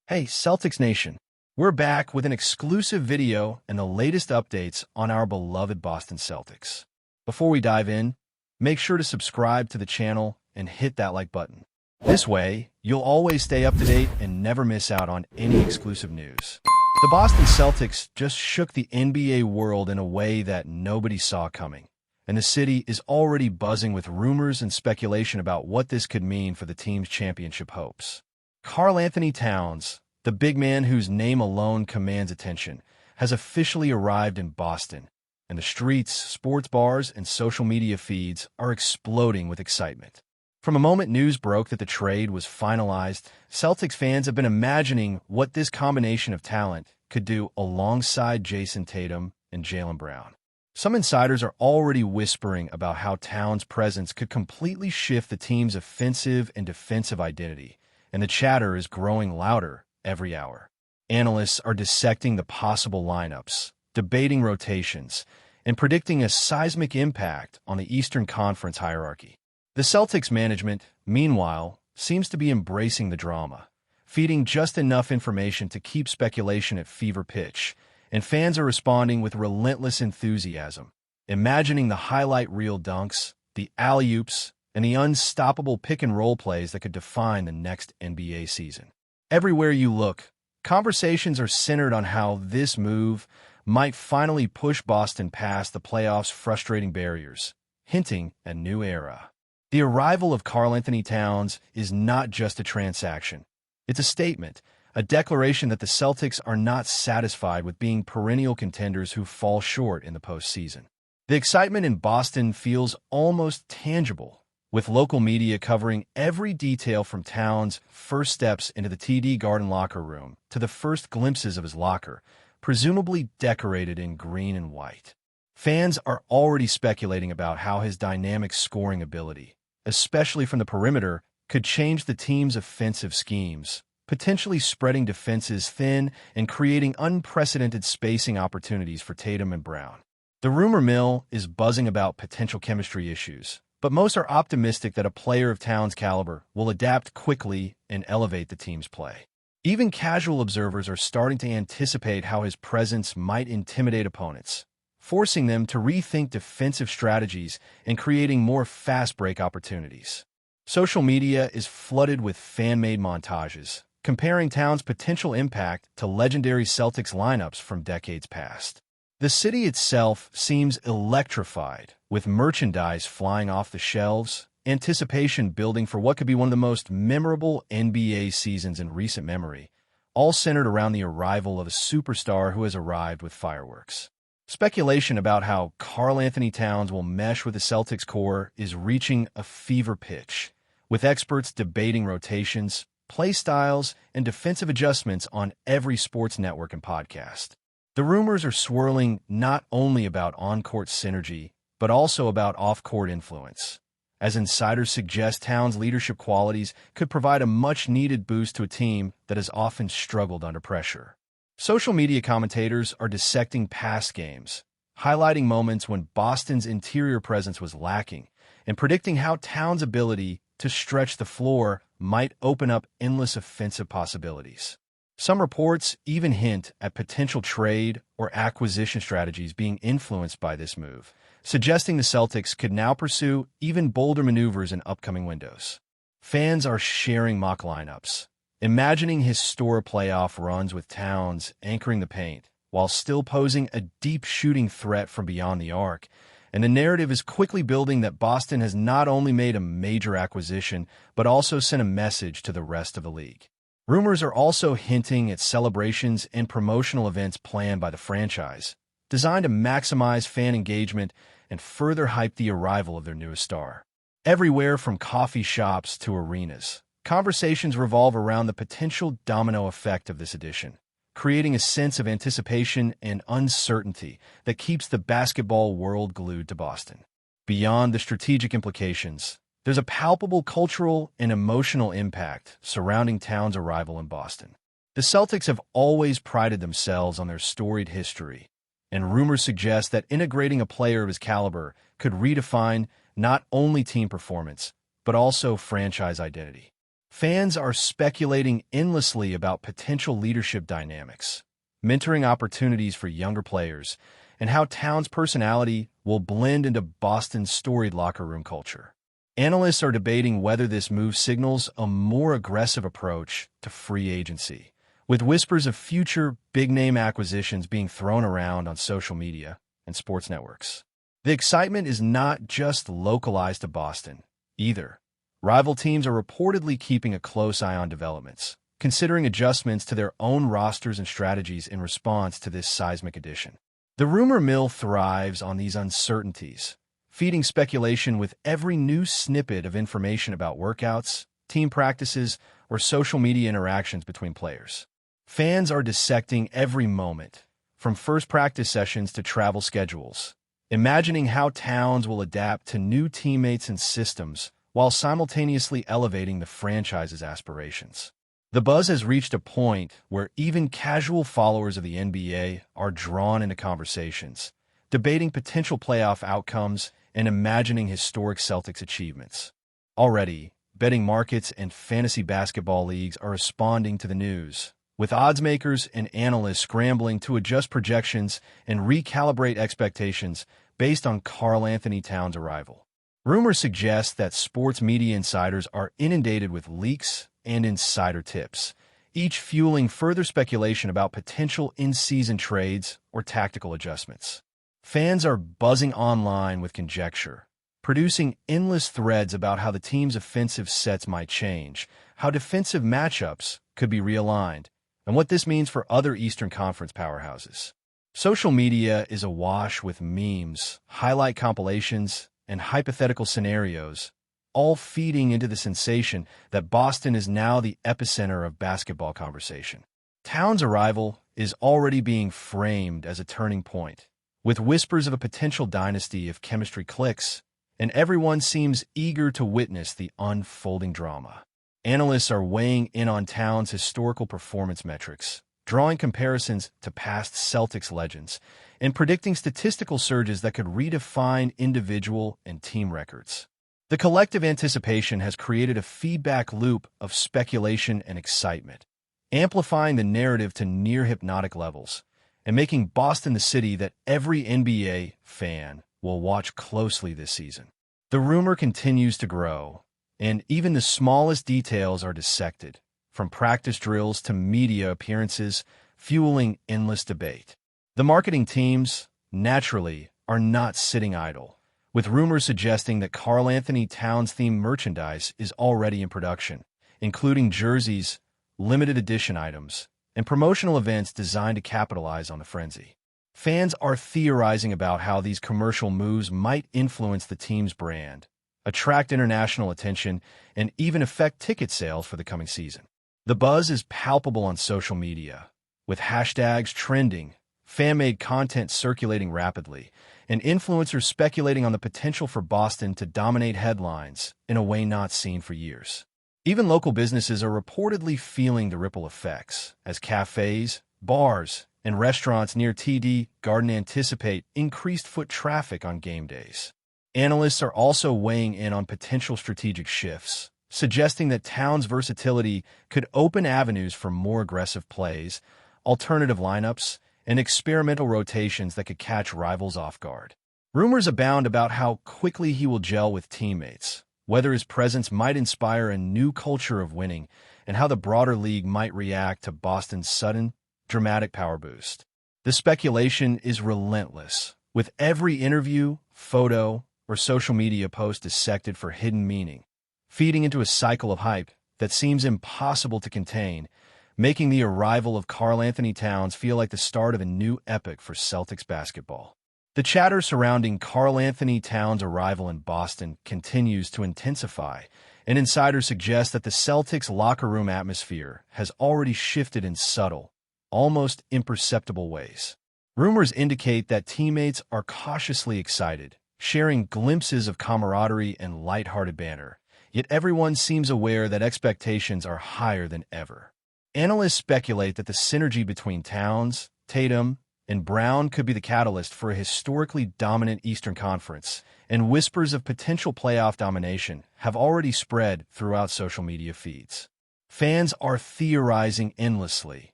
Hey, Celtics Nation. We're back with an exclusive video and the latest updates on our beloved Boston Celtics. Before we dive in, make sure to subscribe to the channel and hit that like button. This way, you'll always stay up to date and never miss out on any exclusive news. The Boston Celtics just shook the NBA world in a way that nobody saw coming, and the city is already buzzing with rumors and speculation about what this could mean for the team's championship hopes. Karl-Anthony Towns, the big man whose name alone commands attention, has officially arrived in Boston, and the streets, sports bars, and social media feeds are exploding with excitement. From the moment news broke that the trade was finalized, Celtics fans have been imagining what this combination of talent could do alongside Jason Tatum and Jaylen Brown. Some insiders are already whispering about how Towns' presence could completely shift the team's offensive and defensive identity, and the chatter is growing louder every hour. Analysts are dissecting the possible lineups, debating rotations, and predicting a seismic impact on the Eastern Conference hierarchy. The Celtics management, meanwhile, seems to be embracing the drama, feeding just enough information to keep speculation at fever pitch, and fans are responding with relentless enthusiasm, imagining the highlight reel dunks, the alley-oops, and the unstoppable pick-and-roll plays that could define the next NBA season. Everywhere you look, conversations are centered on how this move might finally push Boston past the playoffs' frustrating barriers, hinting at a new era. The arrival of Karl-Anthony Towns is not just a transaction. It's a statement, a declaration that the Celtics are not satisfied with being perennial contenders who fall short in the postseason. The excitement in Boston feels almost tangible, with local media covering every detail from Towns' first steps into the TD Garden locker room to the first glimpses of his locker, presumably decorated in green and white. Fans are already speculating about how his dynamic scoring ability, especially from the perimeter, could change the team's offensive schemes, potentially spreading defenses thin and creating unprecedented spacing opportunities for Tatum and Brown. The rumor mill is buzzing about potential chemistry issues, but most are optimistic that a player of Towns' caliber will adapt quickly and elevate the team's play. Even casual observers are starting to anticipate how his presence might intimidate opponents, forcing them to rethink defensive strategies and creating more fast-break opportunities. Social media is flooded with fan-made montages, comparing Towns' potential impact to legendary Celtics lineups from decades past. The city itself seems electrified, with merchandise flying off the shelves, anticipation building for what could be one of the most memorable NBA seasons in recent memory, all centered around the arrival of a superstar who has arrived with fireworks. Speculation about how Karl-Anthony Towns will mesh with the Celtics core is reaching a fever pitch, with experts debating rotations, play styles, and defensive adjustments on every sports network and podcast. The rumors are swirling not only about on-court synergy, but also about off-court influence, as insiders suggest Towns' leadership qualities could provide a much-needed boost to a team that has often struggled under pressure. Social media commentators are dissecting past games, highlighting moments when Boston's interior presence was lacking, and predicting how Towns' ability to stretch the floor might open up endless offensive possibilities. Some reports even hint at potential trade or acquisition strategies being influenced by this move, suggesting the Celtics could now pursue even bolder maneuvers in upcoming windows. Fans are sharing mock lineups, imagining historic playoff runs with Towns anchoring the paint, while still posing a deep shooting threat from beyond the arc, and the narrative is quickly building that Boston has not only made a major acquisition, but also sent a message to the rest of the league. Rumors are also hinting at celebrations and promotional events planned by the franchise, designed to maximize fan engagement and further hype the arrival of their newest star. Everywhere from coffee shops to arenas, conversations revolve around the potential domino effect of this addition, creating a sense of anticipation and uncertainty that keeps the basketball world glued to Boston. Beyond the strategic implications, there's a palpable cultural and emotional impact surrounding Towns' arrival in Boston. The Celtics have always prided themselves on their storied history, and rumors suggest that integrating a player of his caliber could redefine not only team performance, but also franchise identity. Fans are speculating endlessly about potential leadership dynamics, mentoring opportunities for younger players, and how Towns' personality will blend into Boston's storied locker room culture. Analysts are debating whether this move signals a more aggressive approach to free agency, with whispers of future big-name acquisitions being thrown around on social media and sports networks. The excitement is not just localized to Boston, either. Rival teams are reportedly keeping a close eye on developments, considering adjustments to their own rosters and strategies in response to this seismic addition. The rumor mill thrives on these uncertainties, feeding speculation with every new snippet of information about workouts, team practices, or social media interactions between players. Fans are dissecting every moment, from first practice sessions to travel schedules, imagining how Towns will adapt to new teammates and systems while simultaneously elevating the franchise's aspirations. The buzz has reached a point where even casual followers of the NBA are drawn into conversations, debating potential playoff outcomes and imagining historic Celtics achievements. Already, betting markets and fantasy basketball leagues are responding to the news, with odds makers and analysts scrambling to adjust projections and recalibrate expectations based on Karl-Anthony Towns' arrival. Rumors suggest that sports media insiders are inundated with leaks and insider tips, each fueling further speculation about potential in-season trades or tactical adjustments. Fans are buzzing online with conjecture, producing endless threads about how the team's offensive sets might change, how defensive matchups could be realigned, and what this means for other Eastern Conference powerhouses. Social media is awash with memes, highlight compilations, and hypothetical scenarios, all feeding into the sensation that Boston is now the epicenter of basketball conversation. Towns' arrival is already being framed as a turning point, with whispers of a potential dynasty if chemistry clicks, and everyone seems eager to witness the unfolding drama. Analysts are weighing in on Towns' historical performance metrics, drawing comparisons to past Celtics legends, and predicting statistical surges that could redefine individual and team records. The collective anticipation has created a feedback loop of speculation and excitement, amplifying the narrative to near-hypnotic levels, and making Boston the city that every NBA fan will watch closely this season. The rumor continues to grow, and even the smallest details are dissected, from practice drills to media appearances, fueling endless debate. The marketing teams, naturally, are not sitting idle, with rumors suggesting that Karl-Anthony Towns-themed merchandise is already in production, including jerseys, limited edition items, and promotional events designed to capitalize on the frenzy. Fans are theorizing about how these commercial moves might influence the team's brand, attract international attention, and even affect ticket sales for the coming season. The buzz is palpable on social media, with hashtags trending, fan-made content circulating rapidly, and influencers speculating on the potential for Boston to dominate headlines in a way not seen for years. Even local businesses are reportedly feeling the ripple effects, as cafes, bars, and restaurants near TD Garden anticipate increased foot traffic on game days. Analysts are also weighing in on potential strategic shifts, suggesting that Towns' versatility could open avenues for more aggressive plays, alternative lineups, and experimental rotations that could catch rivals off guard. Rumors abound about how quickly he will gel with teammates, whether his presence might inspire a new culture of winning, and how the broader league might react to Boston's sudden, dramatic power boost. The speculation is relentless, with every interview, photo, or social media post dissected for hidden meaning, feeding into a cycle of hype that seems impossible to contain, making the arrival of Karl-Anthony Towns feel like the start of a new epoch for Celtics basketball. The chatter surrounding Karl-Anthony Towns' arrival in Boston continues to intensify, and insiders suggest that the Celtics' locker room atmosphere has already shifted in subtle, almost imperceptible ways. Rumors indicate that teammates are cautiously excited, sharing glimpses of camaraderie and lighthearted banter, yet everyone seems aware that expectations are higher than ever. Analysts speculate that the synergy between Towns, Tatum, and Brown could be the catalyst for a historically dominant Eastern Conference, and whispers of potential playoff domination have already spread throughout social media feeds. Fans are theorizing endlessly,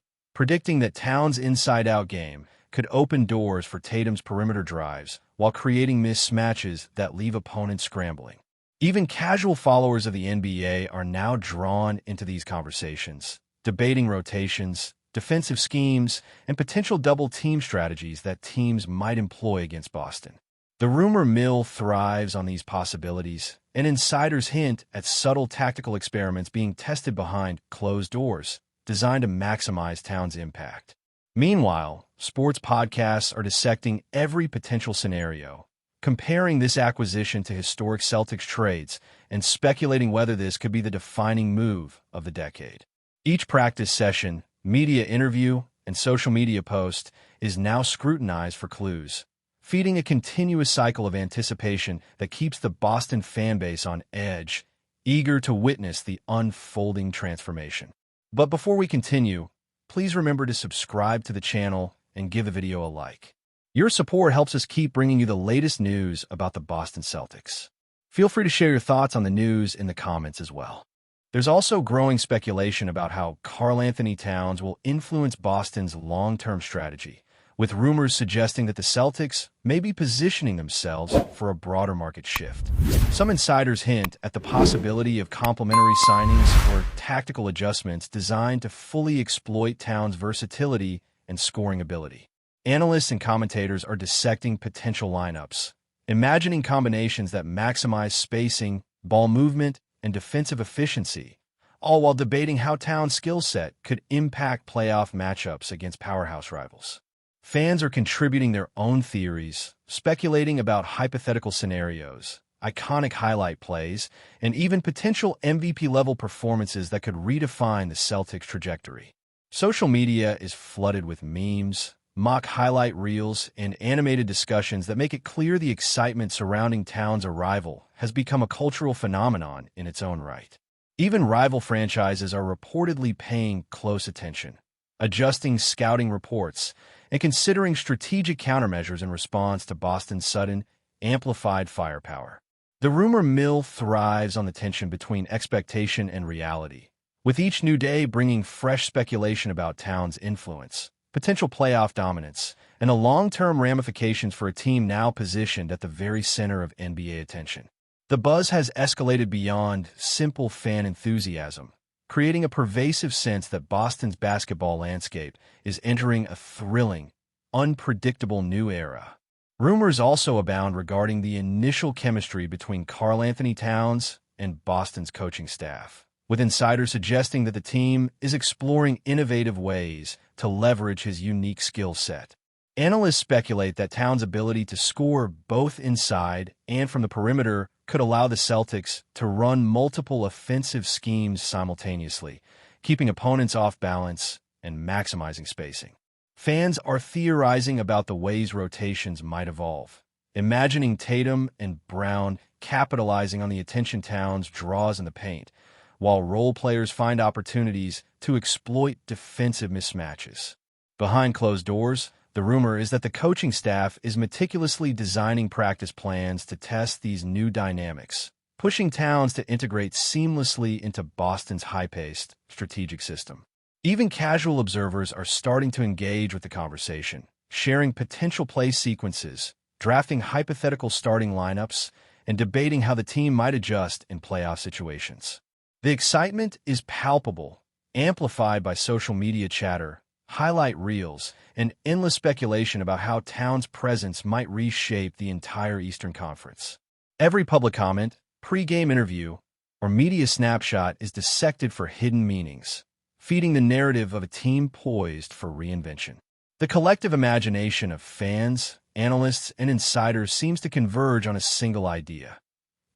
predicting that Towns' inside-out game could open doors for Tatum's perimeter drives while creating mismatches that leave opponents scrambling. Even casual followers of the NBA are now drawn into these conversations, debating rotations, defensive schemes, and potential double-team strategies that teams might employ against Boston. The rumor mill thrives on these possibilities, and insiders hint at subtle tactical experiments being tested behind closed doors, designed to maximize Towns' impact. Meanwhile, sports podcasts are dissecting every potential scenario, comparing this acquisition to historic Celtics trades and speculating whether this could be the defining move of the decade. Each practice session, media interview, and social media post is now scrutinized for clues, feeding a continuous cycle of anticipation that keeps the Boston fanbase on edge, eager to witness the unfolding transformation. But before we continue, please remember to subscribe to the channel and give the video a like. Your support helps us keep bringing you the latest news about the Boston Celtics. Feel free to share your thoughts on the news in the comments as well. There's also growing speculation about how KARL-ANTHONY Towns will influence Boston's long-term strategy, with rumors suggesting that the Celtics may be positioning themselves for a broader market shift. Some insiders hint at the possibility of complementary signings or tactical adjustments designed to fully exploit Towns' versatility and scoring ability. Analysts and commentators are dissecting potential lineups, imagining combinations that maximize spacing, ball movement, and defensive efficiency, all while debating how Towns' skill set could impact playoff matchups against powerhouse rivals. Fans are contributing their own theories, speculating about hypothetical scenarios, iconic highlight plays, and even potential MVP-level performances that could redefine the Celtics' trajectory. Social media is flooded with memes, mock highlight reels, and animated discussions that make it clear the excitement surrounding Towns' arrival has become a cultural phenomenon in its own right. Even rival franchises are reportedly paying close attention, adjusting scouting reports, and considering strategic countermeasures in response to Boston's sudden, amplified firepower. The rumor mill thrives on the tension between expectation and reality, with each new day bringing fresh speculation about Towns' influence, potential playoff dominance, and the long-term ramifications for a team now positioned at the very center of NBA attention. The buzz has escalated beyond simple fan enthusiasm, creating a pervasive sense that Boston's basketball landscape is entering a thrilling, unpredictable new era. Rumors also abound regarding the initial chemistry between KARL-ANTHONY Towns and Boston's coaching staff, with insiders suggesting that the team is exploring innovative ways to leverage his unique skill set. Analysts speculate that Towns' ability to score both inside and from the perimeter could allow the Celtics to run multiple offensive schemes simultaneously, keeping opponents off balance and maximizing spacing. Fans are theorizing about the ways rotations might evolve, imagining Tatum and Brown capitalizing on the attention Towns draws in the paint, while role players find opportunities to exploit defensive mismatches. Behind closed doors, the rumor is that the coaching staff is meticulously designing practice plans to test these new dynamics, pushing Towns to integrate seamlessly into Boston's high-paced, strategic system. Even casual observers are starting to engage with the conversation, sharing potential play sequences, drafting hypothetical starting lineups, and debating how the team might adjust in playoff situations. The excitement is palpable, amplified by social media chatter, highlight reels, and endless speculation about how Towns' presence might reshape the entire Eastern Conference. Every public comment, pre-game interview, or media snapshot is dissected for hidden meanings, feeding the narrative of a team poised for reinvention. The collective imagination of fans, analysts, and insiders seems to converge on a single idea.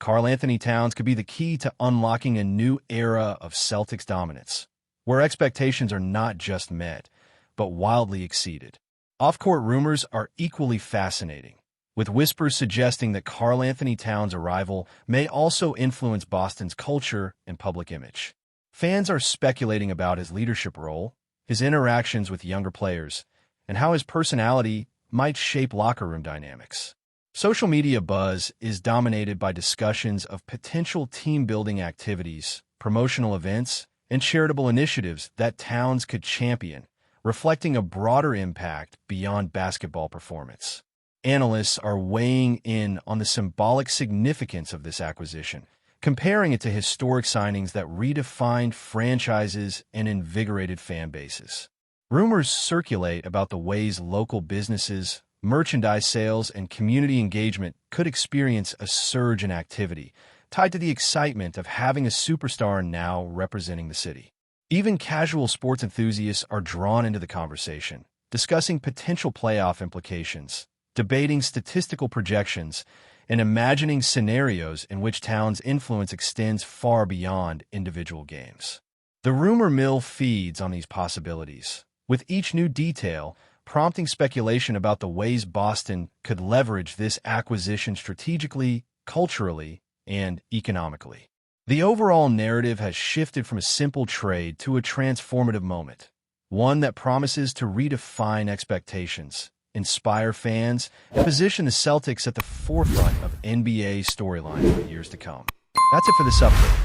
KARL-ANTHONY Towns could be the key to unlocking a new era of Celtics dominance, where expectations are not just met, but wildly exceeded. Off-court rumors are equally fascinating, with whispers suggesting that KARL-ANTHONY Towns' arrival may also influence Boston's culture and public image. Fans are speculating about his leadership role, his interactions with younger players, and how his personality might shape locker room dynamics. Social media buzz is dominated by discussions of potential team-building activities, promotional events, and charitable initiatives that towns could champion, reflecting a broader impact beyond basketball performance. Analysts are weighing in on the symbolic significance of this acquisition, comparing it to historic signings that redefined franchises and invigorated fan bases. Rumors circulate about the ways local businesses, merchandise sales, and community engagement could experience a surge in activity, tied to the excitement of having a superstar now representing the city. Even casual sports enthusiasts are drawn into the conversation, discussing potential playoff implications, debating statistical projections, and imagining scenarios in which town's influence extends far beyond individual games. The rumor mill feeds on these possibilities, with each new detail prompting speculation about the ways Boston could leverage this acquisition strategically, culturally, and economically. The overall narrative has shifted from a simple trade to a transformative moment, one that promises to redefine expectations, inspire fans, and position the Celtics at the forefront of NBA storylines for years to come. That's it for this update.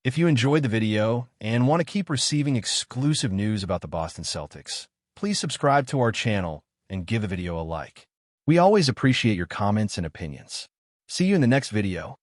If you enjoyed the video and want to keep receiving exclusive news about the Boston Celtics, please subscribe to our channel and give the video a like. We always appreciate your comments and opinions. See you in the next video.